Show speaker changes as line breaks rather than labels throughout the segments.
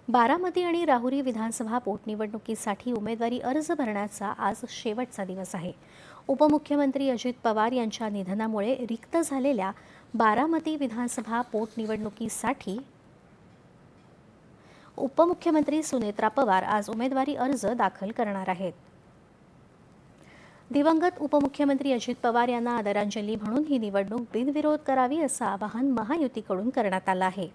बारामती आणि राहुरी विधानसभा पोटनिवडणुकीसाठी उमेदवारी अर्ज भरण्याचा आज शेवटचा दिवस आहे. उपमुख्यमंत्री अजित पवार यांच्या निधनामुळे रिक्त झालेल्या बारामती विधानसभा पोटनिवडणुकीसाठी उपमुख्यमंत्री सुनेत्रा पवार आज उमेदवारी अर्ज दाखल करणार आहेत. दिवंगत उपमुख्यमंत्री अजित पवार यांना आदरांजली म्हणून ही निवडणूक बिनविरोध करावी असं आवाहन महायुतीकडून करण्यात आलं आहे.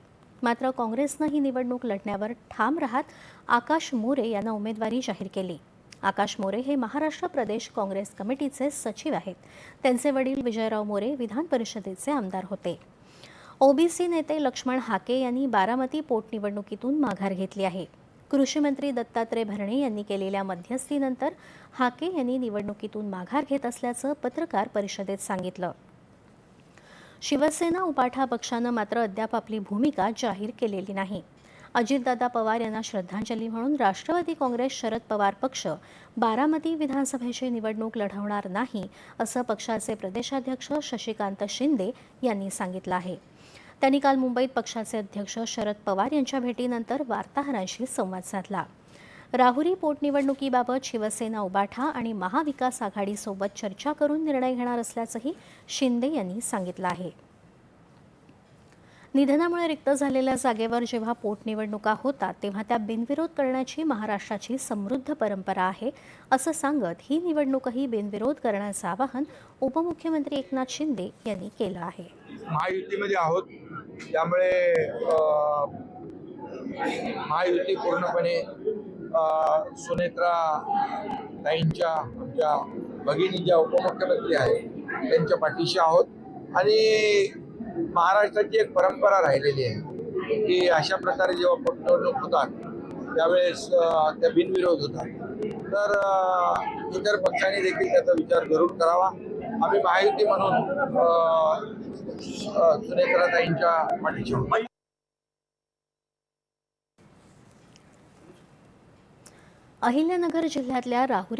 मात्र काँग्रेसनं ही निवडणूक लढण्यावर ठाम राहत आकाश मोरे यांना उमेदवारी जाहीर केली. आकाश मोरे हे महाराष्ट्र प्रदेश काँग्रेस कमिटीचे सचिव आहेत. त्यांचे वडील विजयराव मोरे विधान परिषदेचे आमदार होते. ओबीसी नेते लक्ष्मण हाके यांनी बारामती पोटनिवडणुकीतून माघार घेतली आहे. कृषी मंत्री दत्तात्रय भरणे यांनी केलेल्या मध्यस्थीनंतर हाके यांनी निवडणुकीतून माघार घेत असल्याचं पत्रकार परिषदेत सांगितलं. शिवसेना उपाठा पक्षानं मात्र अद्याप आपली भूमिका जाहीर केलेली नाही. अजितदादा पवार यांना श्रद्धांजली म्हणून राष्ट्रवादी काँग्रेस शरद पवार पक्ष बारामती विधानसभेची निवडणूक लढवणार नाही असं पक्षाचे प्रदेशाध्यक्ष शशिकांत शिंदे यांनी सांगितलं आहे. त्यांनी काल मुंबईत पक्षाचे अध्यक्ष शरद पवार यांच्या भेटीनंतर वार्ताहरांशी संवाद साधला. राहुरी पोटनिवडणुकीबाबत शिवसेना उबाठा आणि महाविकास आघाडीसोबत चर्चा करून निर्णय घेणार असल्याचंही शिंदे यांनी सांगितलं आहे. निधनामुळे रिक्त झालेल्या जागेवर जेव्हा पोटनिवडणुका होतात तेव्हा त्या बिनविरोध करण्याची महाराष्ट्राची समृद्ध परंपरा आहे असं सांगत ही निवडणूकही बिनविरोध करण्याचं आवाहन उपमुख्यमंत्री एकनाथ शिंदे यांनी केलं आहे.
महायुतीमध्ये आहोत त्यामुळे महायुती पूर्णपणे सुनेत्रा ताईंच्या आमच्या भगिनी ज्या उपमुख्यमंत्री आहेत त्यांच्या पाठीशी आहोत. आणि महाराष्ट्राची एक परंपरा राहिलेली आहे की अशा प्रकारे जेव्हा पोटनिवडणूक होतात त्यावेळेस त्या बिनविरोध होतात. तर इतर पक्षांनी देखील त्याचा विचार जरूर करावा. आम्ही महायुती म्हणून सुनेत्राताईंच्या पाठीशी आहोत.
अहिल्यानगर जिल्ह्यातल्या राहुरी